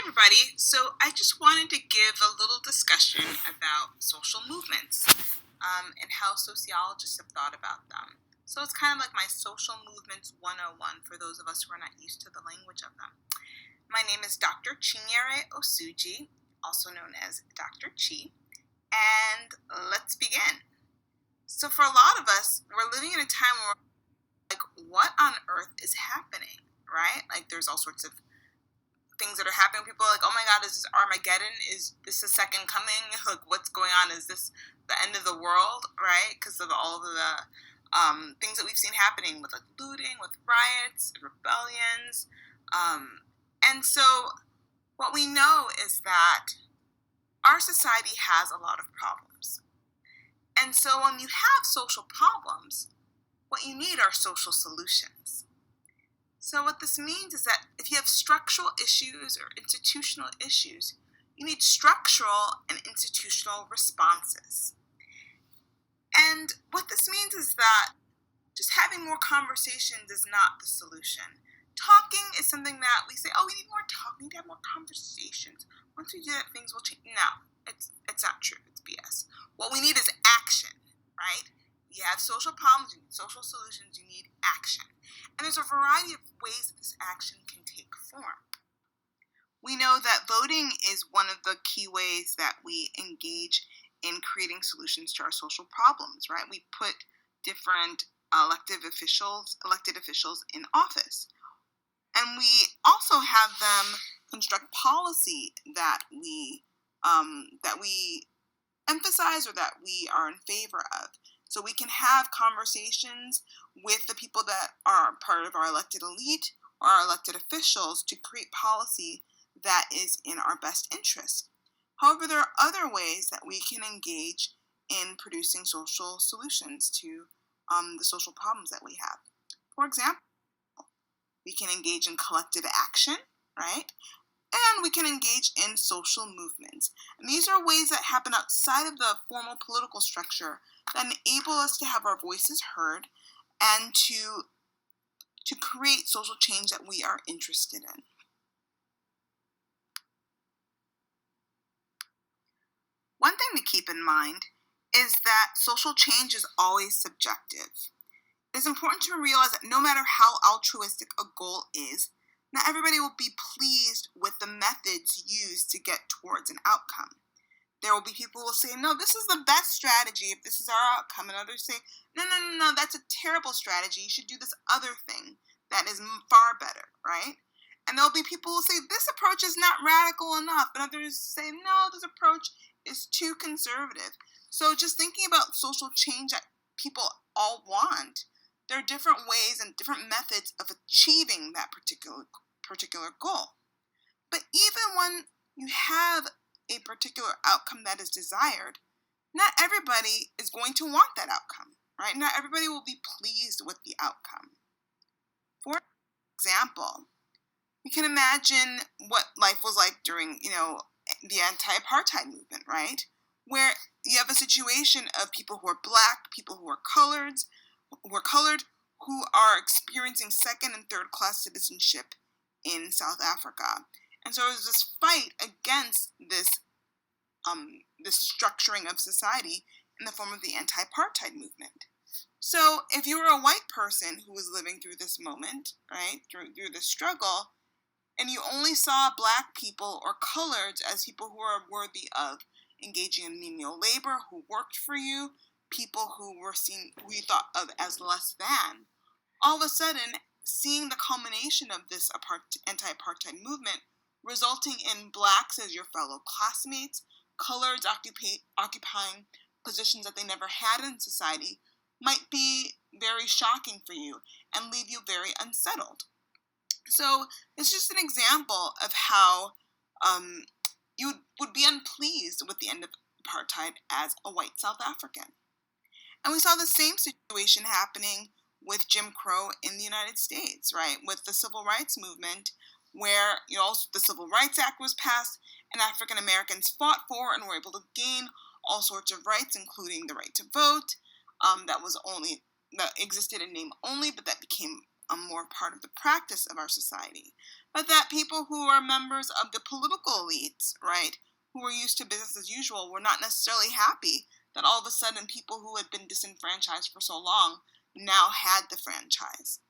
everybody. So I just wanted to give a little discussion about social movements and how sociologists have thought about them. So it's kind of like my social movements 101 for those of us who are not used to the language of them. My name is Dr. Chinyere Osuji, also known as Dr. Chi, and let's begin. So for a lot of us, we're living in a time where like, what on earth is happening, right? Like there's all sorts of things that are happening. People are like, oh my God, is this Armageddon? Is this the second coming? Like, what's going on? Is this the end of the world, right? Because of all of the things that we've seen happening with like looting, with riots, rebellions. And so what we know is that our society has a lot of problems. And so when you have social problems, what you need are social solutions. So what this means is that if you have structural issues or institutional issues, you need structural and institutional responses. And what this means is that just having more conversations is not the solution. Talking is something that we say, oh, we need more talk, we need to have more conversations. Once we do that, things will change. No, it's not true. It's BS. What we need is action, right? You have social problems, you need social solutions, you need action. And there's a variety of ways that this action can take form. We know that voting is one of the key ways that we engage in creating solutions to our social problems, right? We put different elected officials in office. And we also have them construct policy that we emphasize or that we are in favor of. So we can have conversations with the people that are part of our elected elite or our elected officials to create policy that is in our best interest. However, there are other ways that we can engage in producing social solutions to the social problems that we have. For example, we can engage in collective action, right? And we can engage in social movements. And these are ways that happen outside of the formal political structure that enable us to have our voices heard and to create social change that we are interested in. One thing to keep in mind is that social change is always subjective. It is important to realize that no matter how altruistic a goal is, not everybody will be pleased with the methods used to get towards an outcome. There will be people who will say, no, this is the best strategy if this is our outcome. And others say, no, that's a terrible strategy. You should do this other thing that is far better, right? And there'll be people who will say, this approach is not radical enough. And others say, no, this approach is too conservative. So just thinking about social change that people all want, there are different ways and different methods of achieving that particular goal. But even when you have a particular outcome that is desired, not everybody is going to want that outcome, right? Not everybody will be pleased with the outcome. For example, we can imagine what life was like during, the anti-apartheid movement, right? Where you have a situation of people who are black, people who are colored, who are experiencing second and third class citizenship in South Africa. And so there's this fight against this structuring of society in the form of the anti-apartheid movement. So if you were a white person who was living through this moment, right, through this struggle, and you only saw black people or coloreds as people who are worthy of engaging in menial labor, who worked for you, people who you thought of as less than, all of a sudden, seeing the culmination of this anti-apartheid movement resulting in blacks as your fellow classmates, coloreds occupying positions that they never had in society, might be very shocking for you and leave you very unsettled. So it's just an example of how you would be unpleased with the end of apartheid as a white South African. And we saw the same situation happening with Jim Crow in the United States, right? With the Civil Rights Movement, where the Civil Rights Act was passed and African Americans fought for and were able to gain all sorts of rights, including the right to vote, that existed in name only, but that became a more part of the practice of our society. but that people who are members of the political elites, right, who were used to business as usual, were not necessarily happy that all of a sudden people who had been disenfranchised for so long now had the franchise.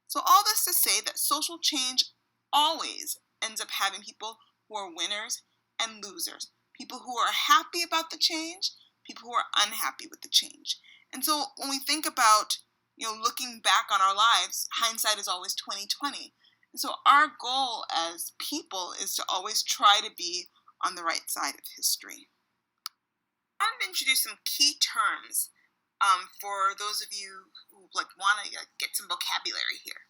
So all this to say that social change always ends up having people who are winners and losers, people who are happy about the change, people who are unhappy with the change. And so when we think about, looking back on our lives, hindsight is always 20/20. And so our goal as people is to always try to be on the right side of history. I want to introduce some key terms for those of you who want to get some vocabulary here.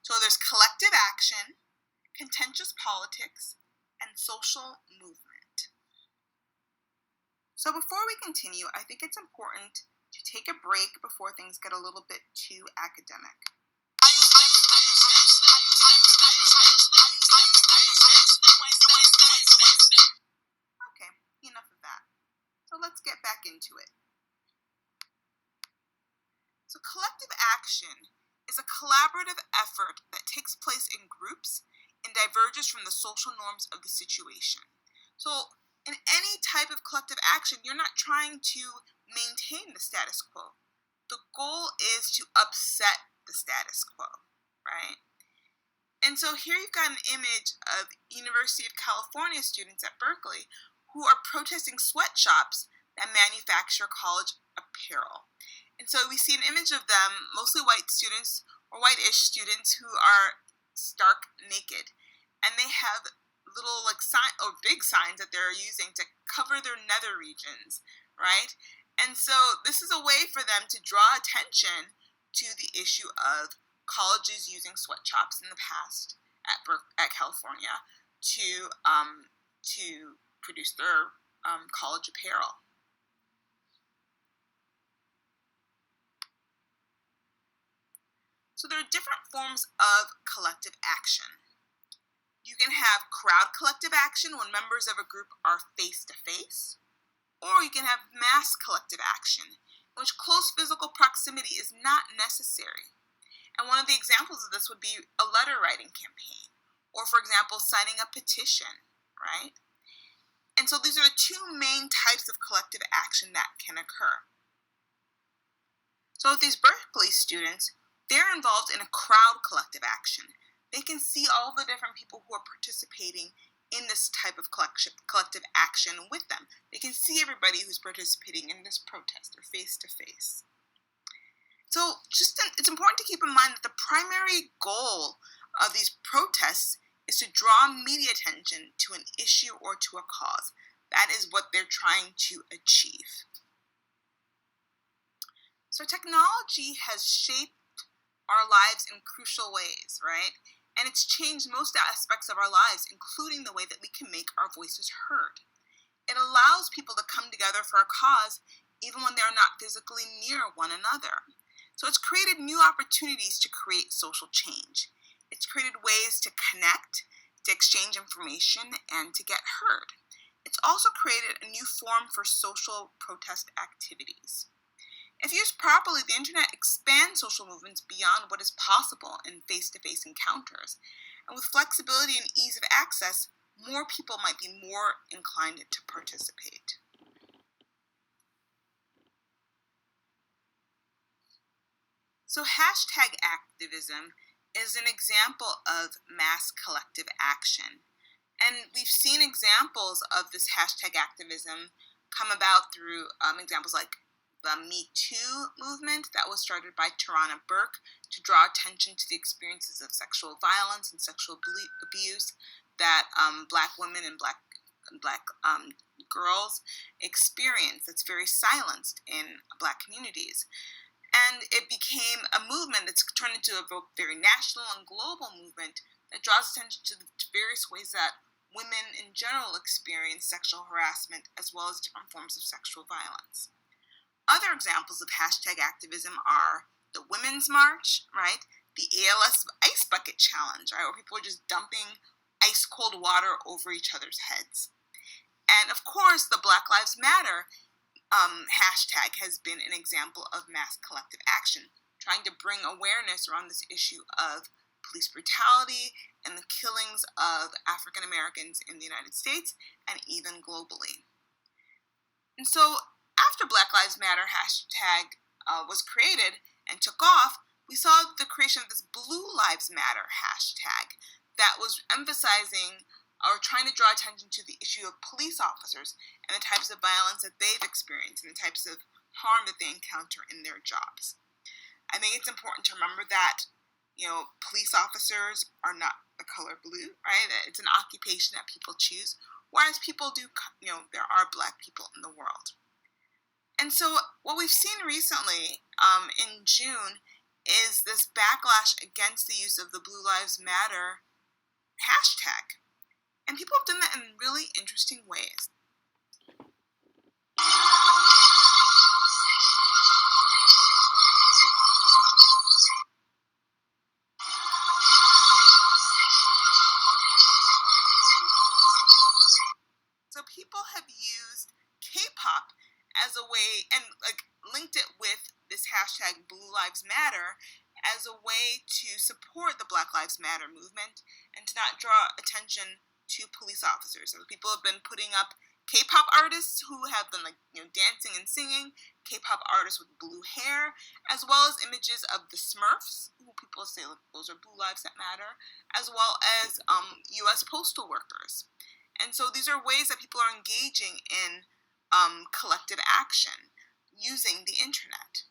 So there's collective action, contentious politics, and social movement. So before we continue, I think it's important to take a break before things get a little bit too academic. Okay, enough of that. So let's get back into it. So collective action is a collaborative effort that takes place in groups and diverges from the social norms of the situation. So in any type of collective action, you're not trying to maintain the status quo. The goal is to upset the status quo, right? And so here you've got an image of University of California students at Berkeley who are protesting sweatshops that manufacture college apparel. And so we see an image of them, mostly white students or white-ish students who are stark naked. And they have little big signs that they're using to cover their nether regions, right? And so this is a way for them to draw attention to the issue of colleges using sweatshops in the past at California to produce their college apparel. So there are different forms of collective action. You can have crowd collective action when members of a group are face-to-face, or you can have mass collective action, in which close physical proximity is not necessary. And one of the examples of this would be a letter writing campaign, or for example, signing a petition, right? And so these are the two main types of collective action that can occur. So with these Berkeley students, they're involved in a crowd collective action. They can see all the different people who are participating in this type of collective action with them. They can see everybody who's participating in this protest or face-to-face. So it's important to keep in mind that the primary goal of these protests is to draw media attention to an issue or to a cause. That is what they're trying to achieve. So technology has shaped our lives in crucial ways, right? And it's changed most aspects of our lives, including the way that we can make our voices heard. It allows people to come together for a cause even when they're not physically near one another. So it's created new opportunities to create social change. It's created ways to connect, to exchange information, and to get heard. It's also created a new form for social protest activities. If used properly, the internet expands social movements beyond what is possible in face-to-face encounters. And with flexibility and ease of access, more people might be more inclined to participate. So #activism is an example of mass collective action. And we've seen examples of this #activism come about through examples like the Me Too movement that was started by Tarana Burke to draw attention to the experiences of sexual violence and sexual abuse that Black women and Black girls experience that's very silenced in Black communities. And it became a movement that's turned into a very national and global movement that draws attention to the various ways that women in general experience sexual harassment as well as different forms of sexual violence. Other examples of #activism are the Women's March, right? The ALS Ice Bucket Challenge, right? Where people are just dumping ice cold water over each other's heads. And of course, the Black Lives Matter hashtag has been an example of mass collective action, trying to bring awareness around this issue of police brutality and the killings of African Americans in the United States and even globally. And so after Black Lives Matter hashtag was created and took off, we saw the creation of this Blue Lives Matter hashtag that was emphasizing or trying to draw attention to the issue of police officers and the types of violence that they've experienced and the types of harm that they encounter in their jobs. I think it's important to remember that, police officers are not the color blue, right? That it's an occupation that people choose, whereas people do, there are Black people in the world. And so what we've seen recently in June is this backlash against the use of the Blue Lives Matter hashtag. And people have done that in really interesting ways. So people have used Kpop as a way, and linked it with this hashtag Blue Lives Matter as a way to support the Black Lives Matter movement and to not draw attention to police officers. So people have been putting up K-pop artists who have been dancing and singing, K-pop artists with blue hair, as well as images of the Smurfs, who people say those are blue lives that matter, as well as U.S. postal workers. And so these are ways that people are engaging in collective action using the internet.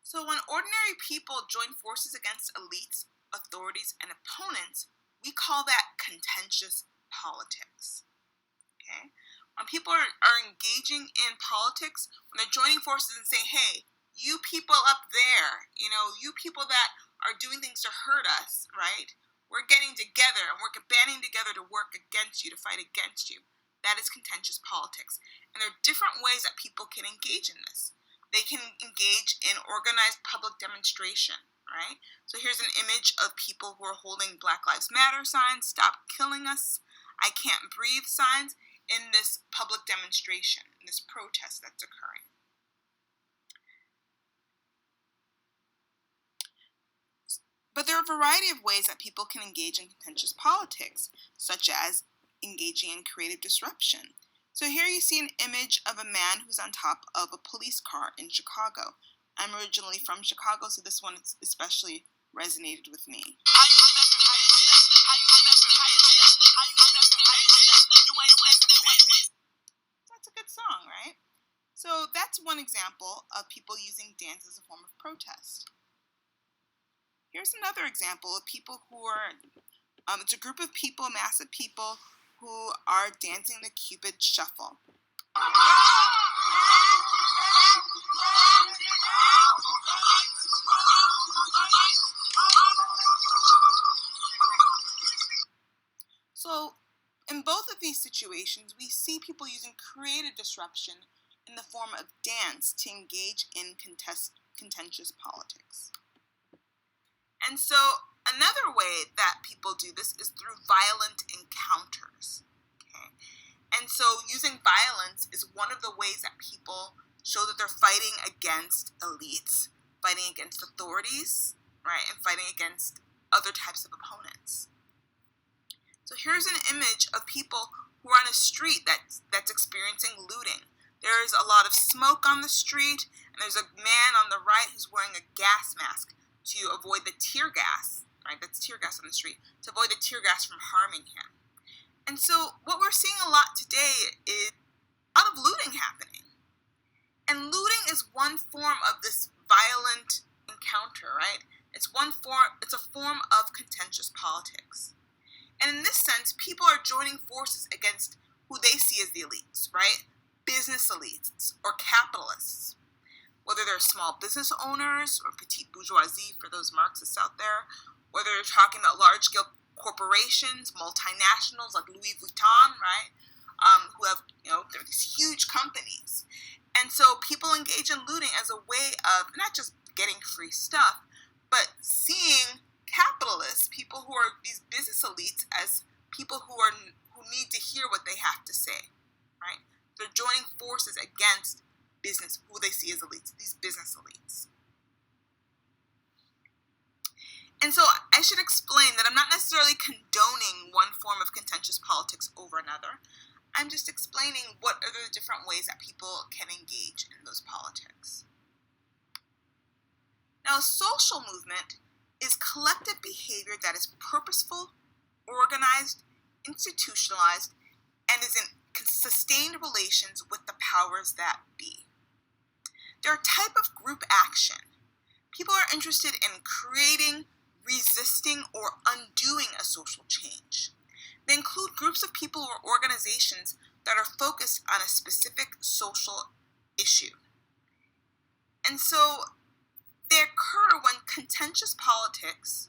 So when ordinary people join forces against elites, authorities, and opponents, we call that contentious politics. Okay? When people are engaging in politics, when they're joining forces and saying, hey, you people up there, you people that are doing things to hurt us, right? We're getting together and we're banding together to work against you, to fight against you. That is contentious politics. And there are different ways that people can engage in this. They can engage in organized public demonstration, right? So here's an image of people who are holding Black Lives Matter signs, stop killing us, I can't breathe signs in this public demonstration, in this protest that's occurring. But there are a variety of ways that people can engage in contentious politics, such as engaging in creative disruption. So here you see an image of a man who's on top of a police car in Chicago. I'm originally from Chicago, so this one especially resonated with me. That's a good song, right? So that's one example of people using dance as a form of protest. Here's another example of people who are, it's a group of people, a mass of people, who are dancing the Cupid Shuffle. So, in both of these situations, we see people using creative disruption in the form of dance to engage in contentious politics. And so another way that people do this is through violent encounters. Okay? And so using violence is one of the ways that people show that they're fighting against elites, fighting against authorities, right, and fighting against other types of opponents. So here's an image of people who are on a street that's experiencing looting. There's a lot of smoke on the street, and there's a man on the right who's wearing a gas mask to avoid the tear gas, right? That's tear gas on the street, to avoid the tear gas from harming him. And so what we're seeing a lot today is a lot of looting happening. And looting is one form of this violent encounter, right? It's a form of contentious politics. And in this sense, people are joining forces against who they see as the elites, right? Business elites or capitalists. Whether they're small business owners or petite bourgeoisie for those Marxists out there, whether they're talking about large-scale corporations, multinationals like Louis Vuitton, right, who have, they're these huge companies. And so people engage in looting as a way of not just getting free stuff, but seeing capitalists, people who are these business elites, as people who need to hear what they have to say, right? They're joining forces against business, who they see as elites, these business elites. And so I should explain that I'm not necessarily condoning one form of contentious politics over another. I'm just explaining what are the different ways that people can engage in those politics. Now, a social movement is collective behavior that is purposeful, organized, institutionalized, and is in sustained relations with the powers that be. They're a type of group action. People are interested in creating, resisting, or undoing a social change. They include groups of people or organizations that are focused on a specific social issue. And so they occur when contentious politics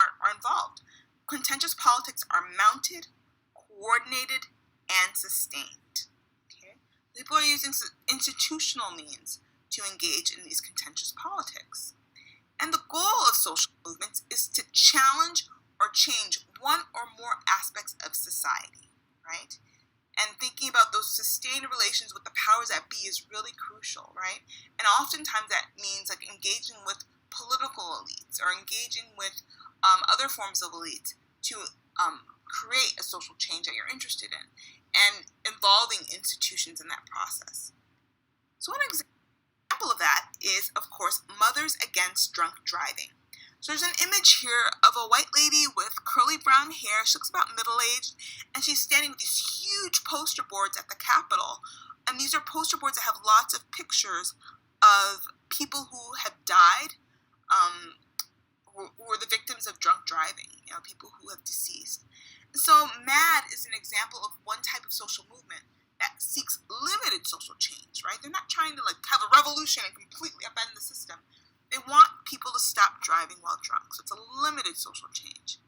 are involved. Contentious politics are mounted, coordinated, and sustained. Okay? People are using institutional means to engage in these contentious politics. And the goal of social movements is to challenge or change one or more aspects of society, right? And thinking about those sustained relations with the powers that be is really crucial, right? And oftentimes that means like engaging with political elites or engaging with other forms of elites to create a social change that you're interested in and involving institutions in that process. So one example of that is, of course, Mothers Against Drunk Driving. So there's an image here of a white lady with curly brown hair. She looks about middle-aged, and she's standing with these huge poster boards at the Capitol. And these are poster boards that have lots of pictures of people who have died, who were the victims of drunk driving, people who have deceased. And so MAD is an example of one type of social movement that seeks limited social change, right? They're not trying to have a revolution and completely upend the system. They want people to stop driving while drunk, so it's a limited social change.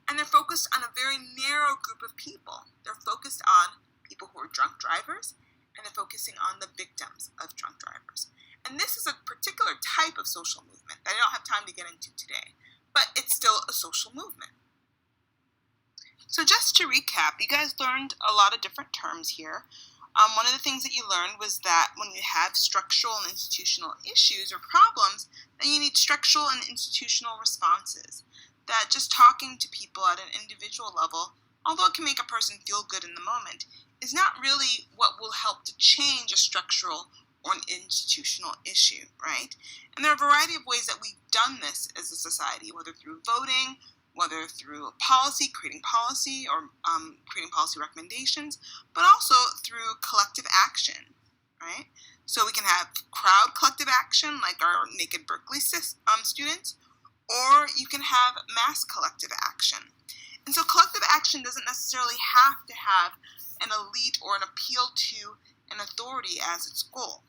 And they're focused on a very narrow group of people. They're focused on people who are drunk drivers, and they're focusing on the victims of drunk drivers. And this is a particular type of social movement that I don't have time to get into today, but it's still a social movement. So just to recap, you guys learned a lot of different terms here. One of the things that you learned was that when you have structural and institutional issues or problems, then you need structural and institutional responses. That just talking to people at an individual level, although it can make a person feel good in the moment, is not really what will help to change a structural or an institutional issue, right? And there are a variety of ways that we've done this as a society, whether through voting, whether through policy, creating policy, or creating policy recommendations, but also through collective action, right? So we can have crowd collective action, like our Naked Berkeley students, or you can have mass collective action. And so collective action doesn't necessarily have to have an elite or an appeal to an authority as its goal.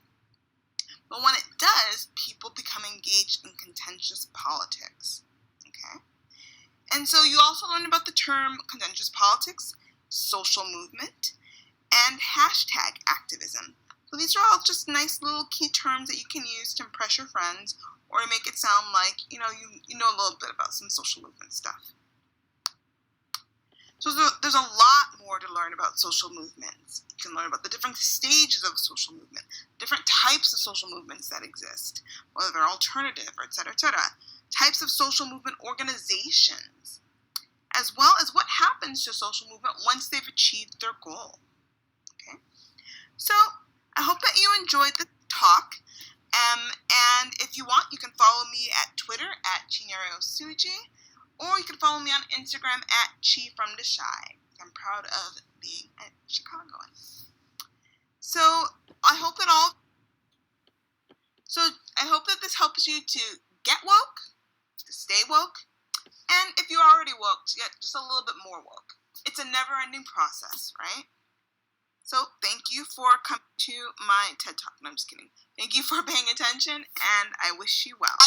But when it does, people become engaged in contentious politics, okay? And so you also learned about the term contentious politics, social movement, and hashtag activism. So these are all just nice little key terms that you can use to impress your friends or to make it sound like, you know a little bit about some social movement stuff. So there's a lot more to learn about social movements. You can learn about the different stages of social movement, different types of social movements that exist, whether they're alternative or et cetera, types of social movement organizations, as well as what happens to a social movement once they've achieved their goal. Okay? So I hope that you enjoyed the talk. And if you want, you can follow me at Twitter at @ChinyareoSuji, or you can follow me on Instagram at Chi from the Shy. I'm proud of being a Chicagoan. So I hope that this helps you to get woke, to stay woke, and if you're already woke, to get just a little bit more woke. It's a never-ending process, right? So thank you for coming to my TED Talk. No, I'm just kidding. Thank you for paying attention, and I wish you well.